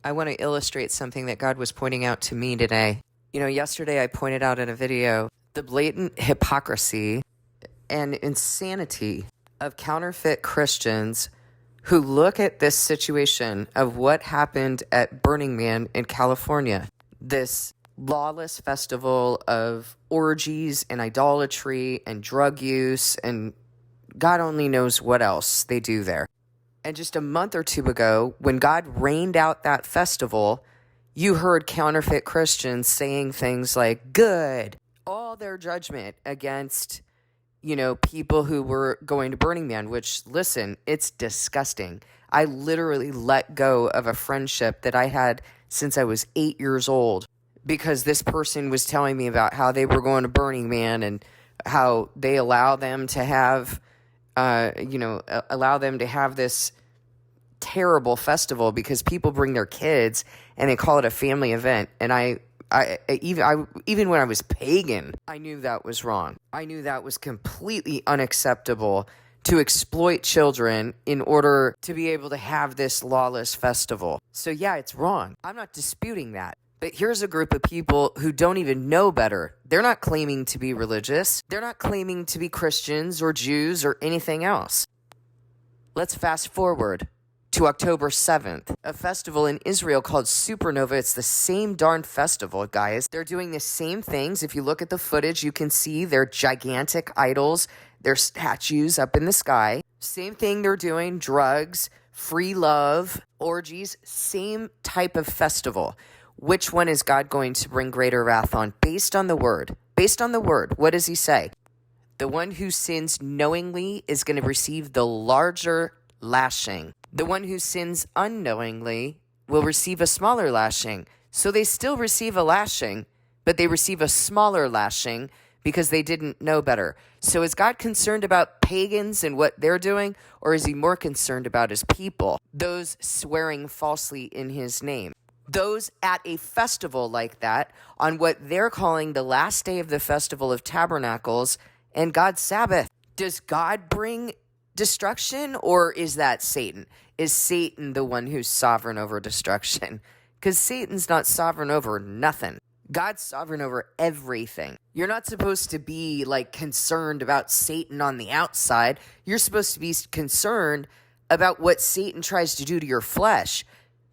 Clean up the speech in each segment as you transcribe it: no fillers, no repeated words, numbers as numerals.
I want to illustrate something that God was pointing out to me today. Yesterday I pointed out in a video the blatant hypocrisy and insanity of counterfeit Christians who look at this situation of what happened at Burning Man in California, this lawless festival of orgies and idolatry and drug use and God only knows what else they do there. And just a month or two ago, when God rained out that festival, you heard counterfeit Christians saying things like, good, all their judgment against people who were going to Burning Man, which, listen, it's disgusting. I literally let go of a friendship that I had since I was 8 years old because this person was telling me about how they were going to Burning Man and how they allow them to have, this terrible festival because people bring their kids and they call it a family event. And even when I was pagan, I knew that was wrong. I knew that was completely unacceptable to exploit children in order to be able to have this lawless festival. So yeah, it's wrong. I'm not disputing that. But here's a group of people who don't even know better. They're not claiming to be religious. They're not claiming to be Christians or Jews or anything else. Let's fast forward to October 7th, a festival in Israel called Supernova. It's the same darn festival, guys. They're doing the same things. If you look at the footage, you can see their gigantic idols, their statues up in the sky. Same thing they're doing, drugs, free love, orgies, same type of festival. Which one is God going to bring greater wrath on? Based on the word. Based on the word, what does he say? The one who sins knowingly is going to receive the larger lashing. The one who sins unknowingly will receive a smaller lashing. So they still receive a lashing, but they receive a smaller lashing because they didn't know better. So is God concerned about pagans and what they're doing, or is he more concerned about his people, those swearing falsely in his name? Those at a festival like that, on what they're calling the last day of the Festival of Tabernacles and God's Sabbath. Does God bring destruction, or is that Satan? Is Satan the one who's sovereign over destruction? Because Satan's not sovereign over nothing. God's sovereign over everything. You're not supposed to be concerned about Satan on the outside. You're supposed to be concerned about what Satan tries to do to your flesh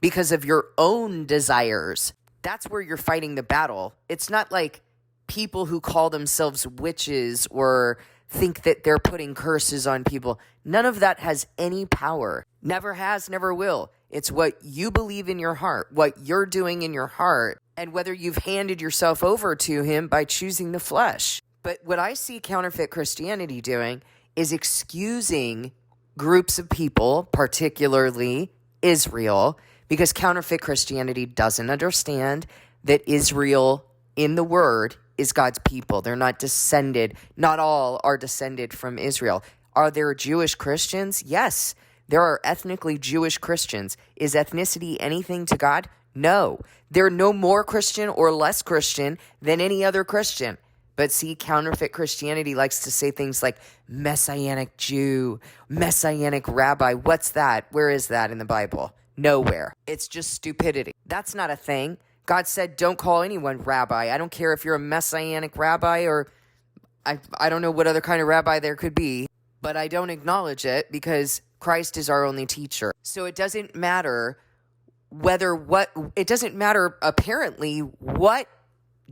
because of your own desires. That's where you're fighting the battle. It's not like people who call themselves witches or think that they're putting curses on people. None of that has any power. Never has, never will. It's what you believe in your heart, what you're doing in your heart, and whether you've handed yourself over to him by choosing the flesh. But what I see counterfeit Christianity doing is excusing groups of people, particularly Israel, because counterfeit Christianity doesn't understand that Israel in the word is God's people. They're not descended. Not all are descended from Israel. Are there Jewish Christians? Yes, there are ethnically Jewish Christians. Is ethnicity anything to God? No. They're no more Christian or less Christian than any other Christian. But see, counterfeit Christianity likes to say things like Messianic Jew, Messianic Rabbi. What's that? Where is that in the Bible? Nowhere. It's just stupidity. That's not a thing. God said, don't call anyone rabbi. I don't care if you're a Messianic rabbi or I don't know what other kind of rabbi there could be, but I don't acknowledge it because Christ is our only teacher. So it doesn't matter apparently what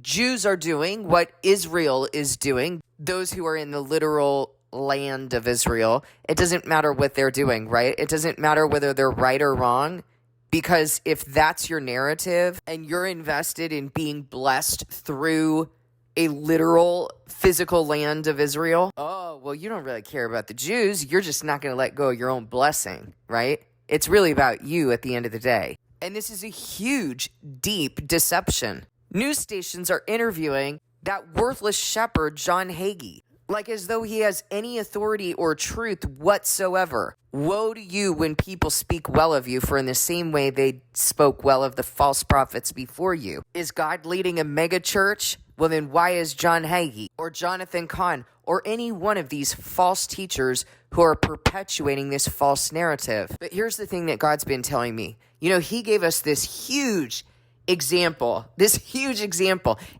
Jews are doing, what Israel is doing, those who are in the literal land of Israel. It doesn't matter what they're doing, right? It doesn't matter whether they're right or wrong. Because if that's your narrative and you're invested in being blessed through a literal physical land of Israel, oh, well, you don't really care about the Jews. You're just not going to let go of your own blessing, right? It's really about you at the end of the day. And this is a huge, deep deception. News stations are interviewing that worthless shepherd, John Hagee, like as though he has any authority or truth whatsoever. Woe to you when people speak well of you, for in the same way they spoke well of the false prophets before you. Is God leading a mega church Well, then why is John Hagee or Jonathan Cahn or any one of these false teachers who are perpetuating this false narrative? But here's the thing that God's been telling me. He gave us this huge example,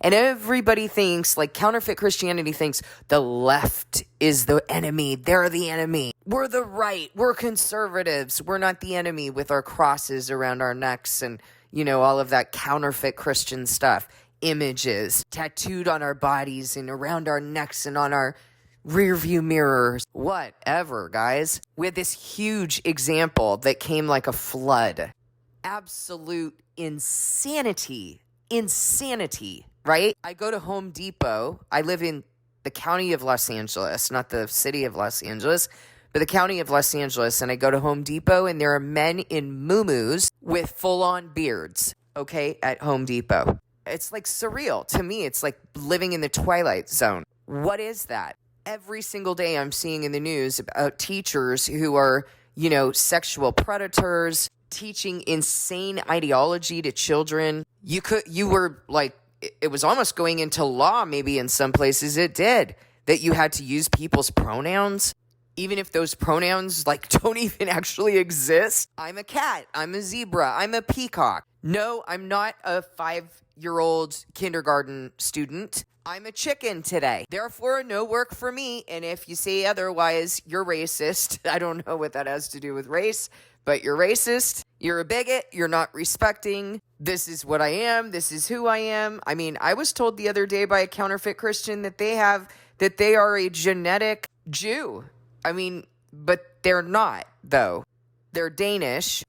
and everybody thinks, like counterfeit Christianity thinks, the left is the enemy. They're the enemy. We're the right. We're conservatives. We're not the enemy with our crosses around our necks and, all of that counterfeit Christian stuff. Images tattooed on our bodies and around our necks and on our rear view mirrors. Whatever, guys. We had this huge example that came like a flood. Absolute insanity, right? I go to Home Depot. I live in the county of Los Angeles, not the city of Los Angeles, but the county of Los Angeles. And I go to Home Depot and there are men in muumuus with full-on beards, okay, at Home Depot. It's like surreal. To me, it's like living in the Twilight Zone. What is that? Every single day I'm seeing in the news about teachers who are, sexual predators, teaching insane ideology to children. You were like, it was almost going into law, maybe in some places it did, that you had to use people's pronouns, even if those pronouns don't even actually exist. I'm a cat, I'm a zebra, I'm a peacock. No, I'm not a 5-year-old kindergarten student. I'm a chicken today. Therefore, no work for me. And if you say otherwise, you're racist. I don't know what that has to do with race, but you're racist. You're a bigot. You're not respecting. This is what I am. This is who I am. I mean, I was told the other day by a counterfeit Christian that they are a genetic Jew. I mean, but they're not, though. They're Danish,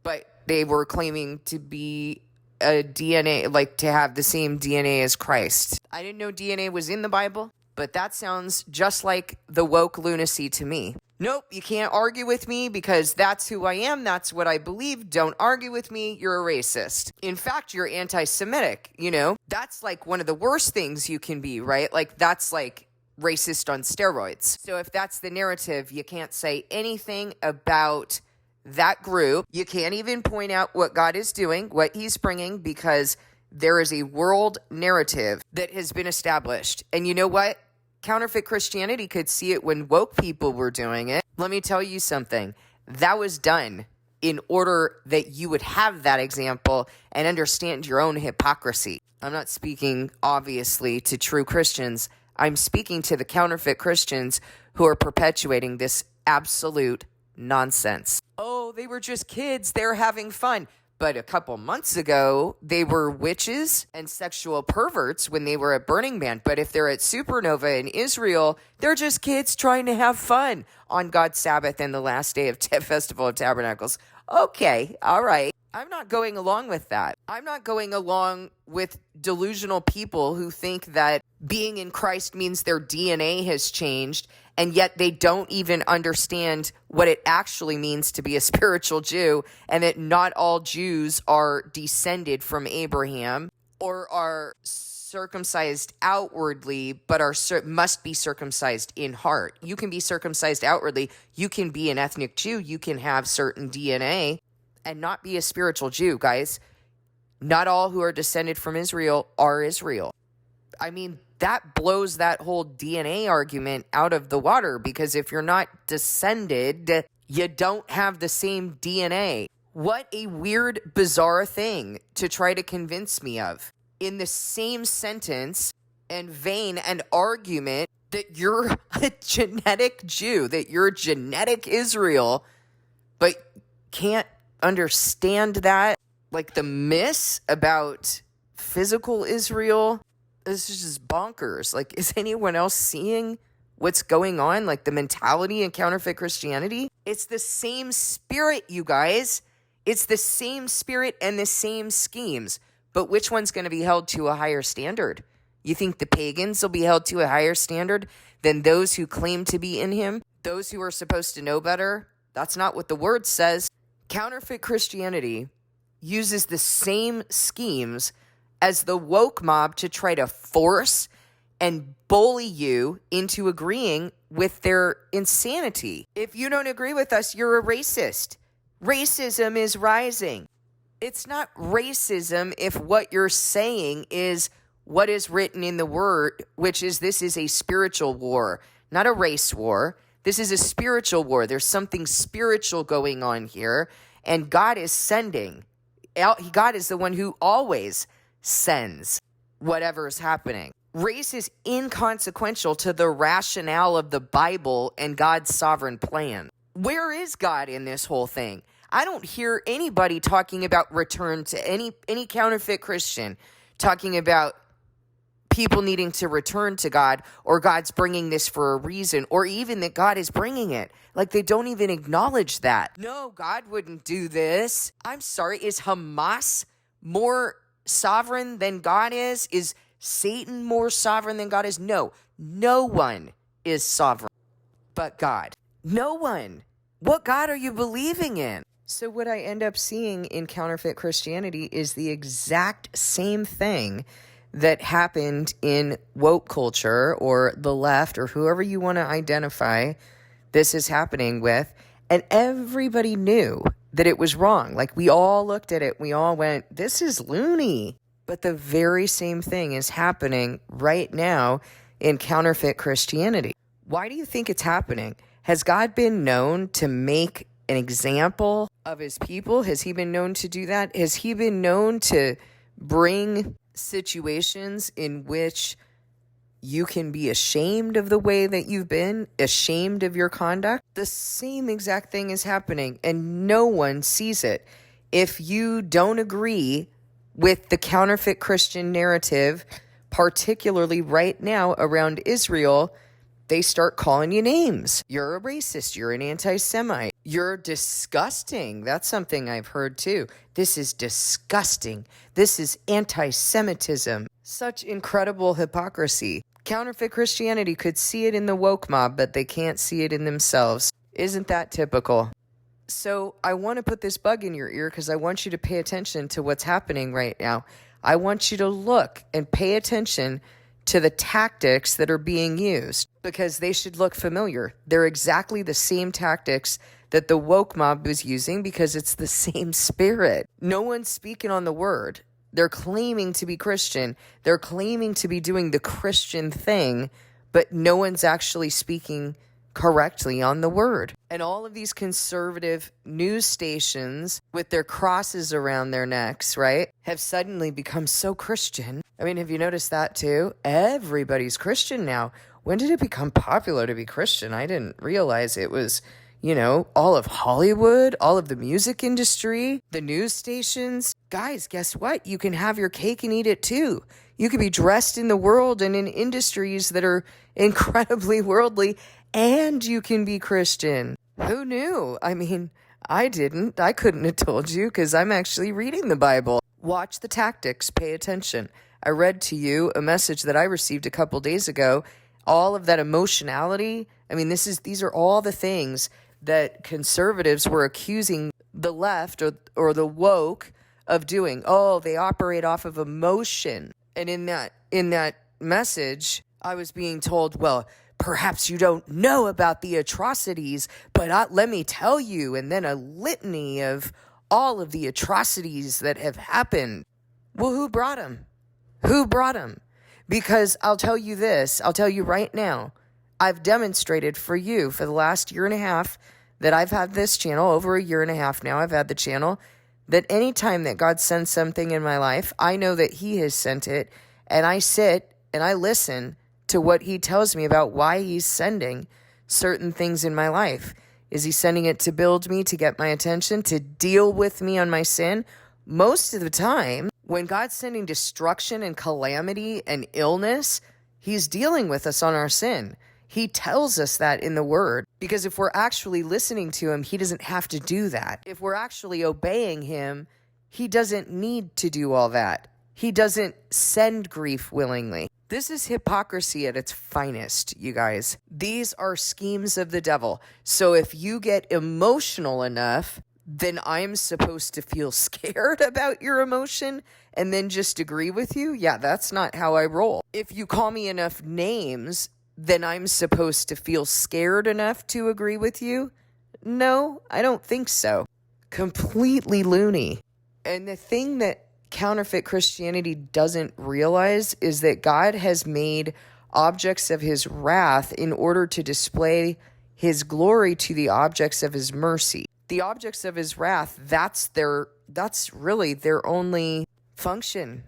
but they were claiming to be a DNA, to have the same DNA as Christ. I didn't know DNA was in the Bible, but that sounds just like the woke lunacy to me. Nope, you can't argue with me because that's who I am. That's what I believe. Don't argue with me. You're a racist. In fact, you're anti-Semitic, That's one of the worst things you can be, right? That's racist on steroids. So if that's the narrative, you can't say anything about that group. You can't even point out what God is doing, what he's bringing, because there is a world narrative that has been established. And you know what? Counterfeit Christianity could see it when woke people were doing it. Let me tell you something. That was done in order that you would have that example and understand your own hypocrisy. I'm not speaking, obviously, to true Christians. I'm speaking to the counterfeit Christians who are perpetuating this absolute nonsense. Oh, they were just kids. They're having fun. But a couple months ago, they were witches and sexual perverts when they were at Burning Man. But if they're at Supernova in Israel, they're just kids trying to have fun on God's Sabbath and the last day of Festival of Tabernacles. Okay, all right. I'm not going along with that. I'm not going along with delusional people who think that being in Christ means their DNA has changed, and yet they don't even understand what it actually means to be a spiritual Jew, and that not all Jews are descended from Abraham or are circumcised outwardly, but must be circumcised in heart. You can be circumcised outwardly. You can be an ethnic Jew. You can have certain DNA and not be a spiritual Jew, guys. Not all who are descended from Israel are Israel. I mean, that blows that whole DNA argument out of the water, because if you're not descended, you don't have the same DNA. What a weird, bizarre thing to try to convince me of. In the same sentence and vein and argument that you're a genetic Jew, that you're genetic Israel, but can't understand that. The myths about physical Israel. This is just bonkers. Is anyone else seeing what's going on? The mentality in counterfeit Christianity? It's the same spirit, you guys. It's the same spirit and the same schemes. But which one's going to be held to a higher standard? You think the pagans will be held to a higher standard than those who claim to be in him? Those who are supposed to know better? That's not what the word says. Counterfeit Christianity uses the same schemes as the woke mob to try to force and bully you into agreeing with their insanity. If you don't agree with us, you're a racist. Racism is rising. It's not racism if what you're saying is what is written in the word, which is this is a spiritual war, not a race war. This is a spiritual war. There's something spiritual going on here, and God is sending. God is the one who always sends whatever is happening. Race is inconsequential to the rationale of the Bible and God's sovereign plan. Where is God in this whole thing? I don't hear anybody talking about return to any counterfeit Christian talking about people needing to return to God, or God's bringing this for a reason, or even that God is bringing it. Like, they don't even acknowledge that. No, God wouldn't do this. I'm sorry, is Hamas more sovereign than God is? Is Satan more sovereign than God is? No, no one is sovereign but God. No one. What God are you believing in? So what I end up seeing in counterfeit Christianity is the exact same thing that happened in woke culture or the left or whoever you want to identify this is happening with. And everybody knew that it was wrong. Like, we all looked at it. We all went, this is loony. But the very same thing is happening right now in counterfeit Christianity. Why do you think it's happening? Has God been known to make an example of his people? Has he been known to do that? Has he been known to bring situations in which you can be ashamed of the way that you've been, ashamed of your conduct? The same exact thing is happening, and no one sees it. If you don't agree with the counterfeit Christian narrative, particularly right now around Israel, they start calling you names. You're a racist. You're an anti-Semite. You're disgusting. That's something I've heard too. This is disgusting. This is anti-Semitism. Such incredible hypocrisy. Counterfeit Christianity could see it in the woke mob, but they can't see it in themselves. Isn't that typical? So I want to put this bug in your ear because I want you to pay attention to what's happening right now. I want you to look and pay attention to the tactics that are being used, because they should look familiar. They're exactly the same tactics that the woke mob was using, because it's the same spirit. No one's speaking on the word. They're claiming to be Christian. They're claiming to be doing the Christian thing, but no one's actually speaking correctly on the word. And all of these conservative news stations with their crosses around their necks, right, have suddenly become so Christian. I mean, have you noticed that too? Everybody's Christian now. When did it become popular to be Christian? I didn't realize it was, all of Hollywood, all of the music industry, the news stations. Guys, guess what? You can have your cake and eat it too. You could be dressed in the world and in industries that are incredibly worldly, and you can be Christian. Who knew? I mean, I didn't. I couldn't have told you because I'm actually reading the Bible. Watch the tactics. Pay attention. I read to you a message that I received a couple days ago. All of that emotionality. I mean, these are all the things that conservatives were accusing the left or the woke of doing. Oh, they operate off of emotion. And in that message, I was being told, well, perhaps you don't know about the atrocities, but let me tell you, and then a litany of all of the atrocities that have happened. Well, who brought them? Who brought them? Because I'll tell you this, I'll tell you right now, I've demonstrated for you for the last year and a half that I've had this channel, over a year and a half now, I've had the channel, that anytime that God sends something in my life, I know that he has sent it, and I sit and I listen to what he tells me about why he's sending certain things in my life. Is he sending it to build me, to get my attention, to deal with me on my sin? Most of the time, when God's sending destruction and calamity and illness, he's dealing with us on our sin. He tells us that in the word, because if we're actually listening to him, he doesn't have to do that. If we're actually obeying him, he doesn't need to do all that. He doesn't send grief willingly. This is hypocrisy at its finest, you guys. These are schemes of the devil. So if you get emotional enough, then I'm supposed to feel scared about your emotion and then just agree with you? Yeah, that's not how I roll. If you call me enough names, then I'm supposed to feel scared enough to agree with you? No, I don't think so. Completely loony. And the thing that counterfeit Christianity doesn't realize is that God has made objects of his wrath in order to display his glory to the objects of his mercy. The objects of his wrath, that's really their only function,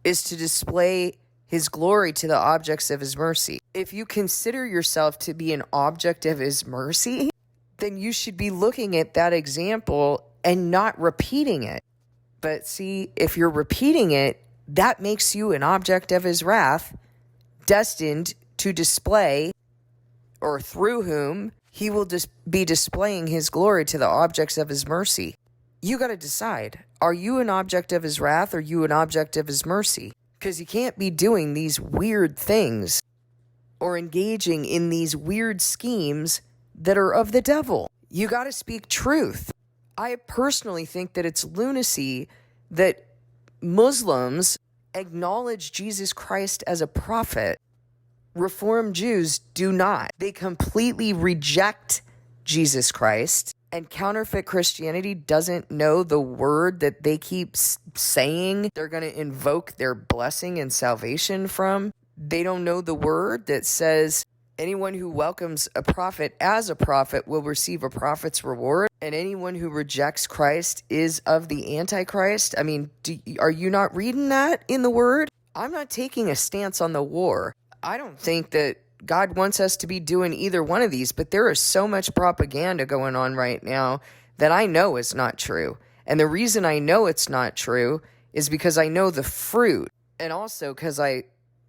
is to display his glory to the objects of his mercy. If you consider yourself to be an object of his mercy, then you should be looking at that example and not repeating it. But see, if you're repeating it, that makes you an object of his wrath, destined to display, or through whom he will be displaying his glory to the objects of his mercy. You got to decide, are you an object of his wrath or are you an object of his mercy? Because you can't be doing these weird things or engaging in these weird schemes that are of the devil. You got to speak truth. I personally think that it's lunacy that Muslims acknowledge Jesus Christ as a prophet. Reformed Jews do not. They completely reject Jesus Christ. And counterfeit Christianity doesn't know the word that they keep saying they're going to invoke their blessing and salvation from. They don't know the word that says anyone who welcomes a prophet as a prophet will receive a prophet's reward. And anyone who rejects Christ is of the Antichrist. I mean, are you not reading that in the word? I'm not taking a stance on the war. I don't think that God wants us to be doing either one of these, but there is so much propaganda going on right now that I know is not true. And the reason I know it's not true is because I know the fruit, and also because I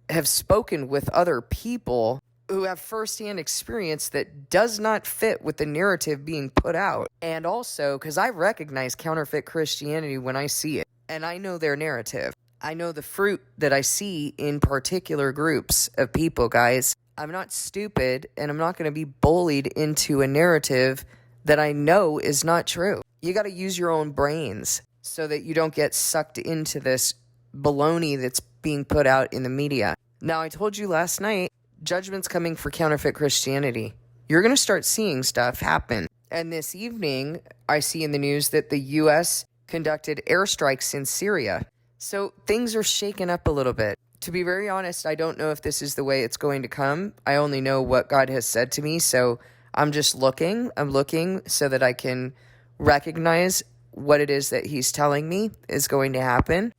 have spoken with other people who have firsthand experience that does not fit with the narrative being put out. And also because I recognize counterfeit Christianity when I see it, and I know their narrative. I know the fruit that I see in particular groups of people, guys. I'm not stupid, and I'm not going to be bullied into a narrative that I know is not true. You got to use your own brains so that you don't get sucked into this baloney that's being put out in the media. Now, I told you last night, judgment's coming for counterfeit Christianity. You're going to start seeing stuff happen. And this evening, I see in the news that the U.S. conducted airstrikes in Syria. So things are shaken up a little bit. To be very honest, I don't know if this is the way it's going to come. I only know what God has said to me, so I'm just looking. I'm looking so that I can recognize what it is that he's telling me is going to happen,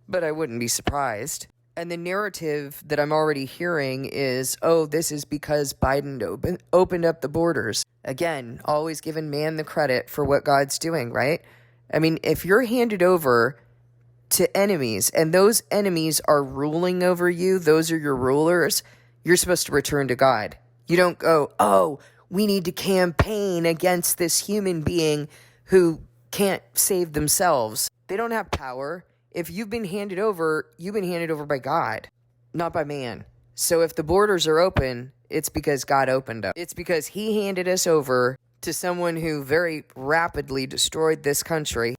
but I wouldn't be surprised. And the narrative that I'm already hearing is, oh, this is because Biden opened up the borders. Again, always giving man the credit for what God's doing, right? I mean, if you're handed over to enemies, and those enemies are ruling over you, those are your rulers, you're supposed to return to God. You don't go, oh, we need to campaign against this human being who can't save themselves. They don't have power. If you've been handed over by God, not by man. So if the borders are open, it's because God opened them. It's because he handed us over to someone who very rapidly destroyed this country.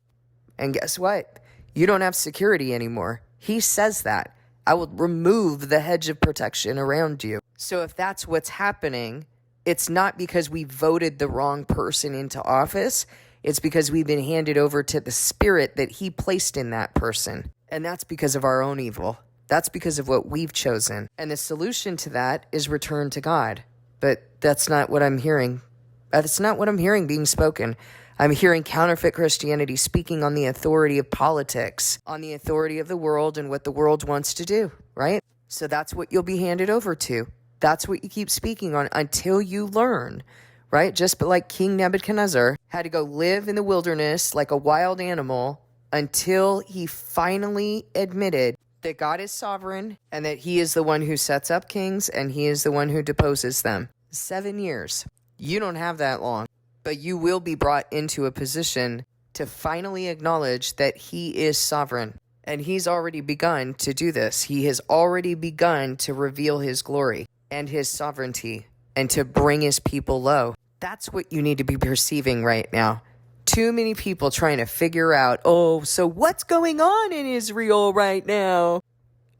And guess what? You don't have security anymore. He says that. I will remove the hedge of protection around you. So if that's what's happening, it's not because we voted the wrong person into office. It's because we've been handed over to the spirit that he placed in that person. And that's because of our own evil. That's because of what we've chosen. And the solution to that is return to God. But that's not what I'm hearing. That's not what I'm hearing being spoken. I'm hearing counterfeit Christianity speaking on the authority of politics, on the authority of the world and what the world wants to do, right? So that's what you'll be handed over to. That's what you keep speaking on until you learn, right? Just like King Nebuchadnezzar had to go live in the wilderness like a wild animal until he finally admitted that God is sovereign and that he is the one who sets up kings and he is the one who deposes them. 7 years. You don't have that long. But you will be brought into a position to finally acknowledge that he is sovereign. And he's already begun to do this. He has already begun to reveal his glory and his sovereignty and to bring his people low. That's what you need to be perceiving right now. Too many people trying to figure out, oh, so what's going on in Israel right now?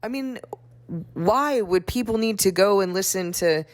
I mean, why would people need to go and listen to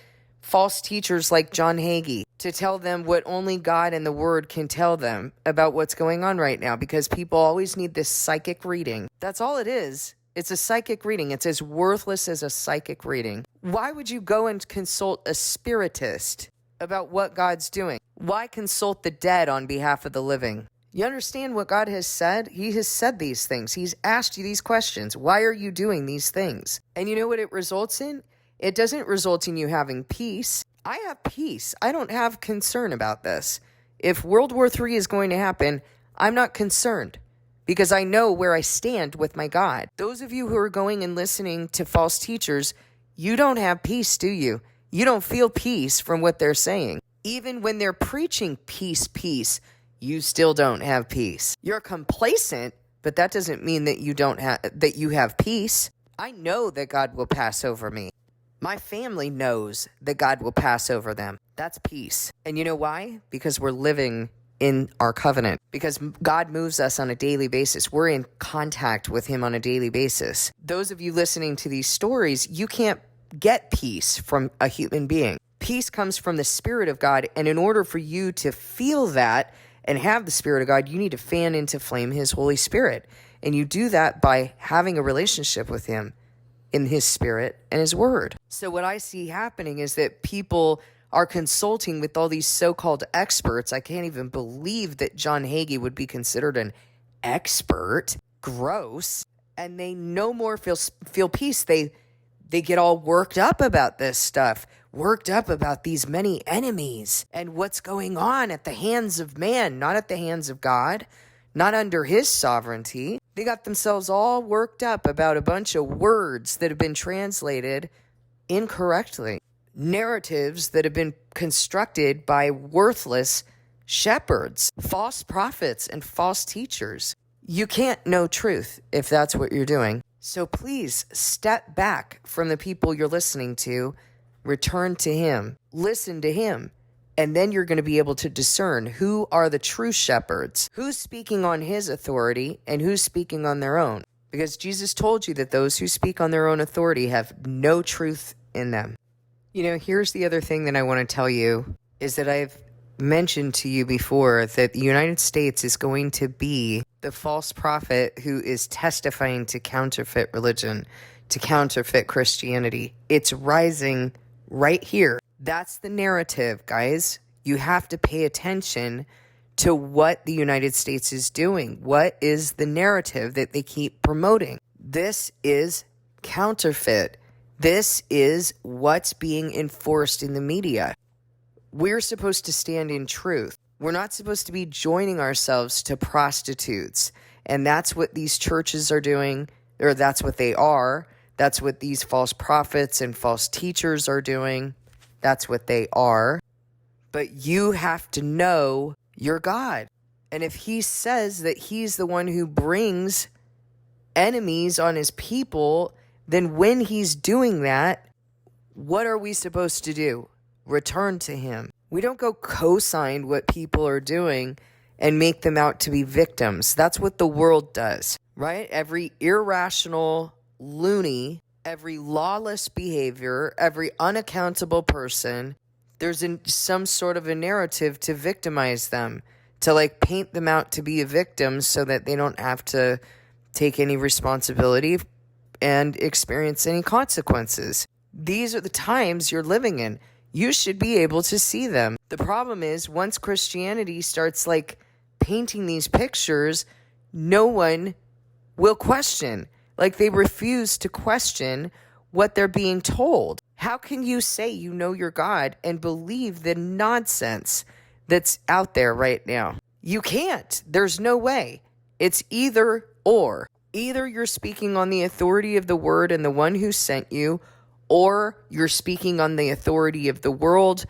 false teachers like John Hagee to tell them what only God and the Word can tell them about what's going on right now, because people always need this psychic reading. That's all it is. It's a psychic reading. It's as worthless as a psychic reading. Why would you go and consult a spiritist about what God's doing? Why consult the dead on behalf of the living? You understand what God has said? He has said these things. He's asked you these questions. Why are you doing these things? And you know what it results in? It doesn't result in you having peace. I have peace. I don't have concern about this. If World War III is going to happen, I'm not concerned because I know where I stand with my God. Those of you who are going and listening to false teachers, you don't have peace, do you? You don't feel peace from what they're saying. Even when they're preaching peace, peace, you still don't have peace. You're complacent, but that doesn't mean that you have peace. I know that God will pass over me. My family knows that God will pass over them. That's peace. And you know why? Because we're living in our covenant. Because God moves us on a daily basis. We're in contact with him on a daily basis. Those of you listening to these stories, you can't get peace from a human being. Peace comes from the Spirit of God. And in order for you to feel that and have the Spirit of God, you need to fan into flame his Holy Spirit. And you do that by having a relationship with him in his Spirit and his Word. So what I see happening is that people are consulting with all these so-called experts. I can't even believe that John Hagee would be considered an expert. Gross. And they no more feel peace. They get all worked up about this stuff, worked up about these many enemies and what's going on at the hands of man, not at the hands of God, not under his sovereignty. They got themselves all worked up about a bunch of words that have been translated incorrectly. Narratives that have been constructed by worthless shepherds, false prophets, and false teachers. You can't know truth if that's what you're doing. So please step back from the people you're listening to, return to him, listen to him, and then you're going to be able to discern who are the true shepherds, who's speaking on his authority and who's speaking on their own. Because Jesus told you that those who speak on their own authority have no truth in them. You know, here's the other thing that I want to tell you is that I've mentioned to you before that the United States is going to be the false prophet who is testifying to counterfeit religion, to counterfeit Christianity. It's rising right here. That's the narrative, guys. You have to pay attention to what the United States is doing. What is the narrative that they keep promoting? This is counterfeit. This is what's being enforced in the media. We're supposed to stand in truth. We're not supposed to be joining ourselves to prostitutes. And that's what these churches are doing, or that's what they are. That's what these false prophets and false teachers are doing. That's what they are. But you have to know your God. And if he says that he's the one who brings enemies on his people, then when he's doing that, what are we supposed to do? Return to him. We don't go co-sign what people are doing and make them out to be victims. That's what the world does, right? Every irrational loony, every lawless behavior, every unaccountable person, there's some sort of a narrative to victimize them, to like paint them out to be a victim so that they don't have to take any responsibility and experience any consequences. These are the times you're living in. You should be able to see them. The problem is once Christianity starts like painting these pictures, no one will question. Like they refuse to question what they're being told. How can you say you know your God and believe the nonsense that's out there right now? You can't. There's no way. It's either or. Either you're speaking on the authority of the word and the one who sent you, or you're speaking on the authority of the world,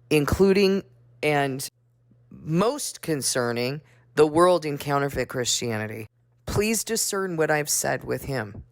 including and most concerning the world in counterfeit Christianity. Please discern what I've said with him.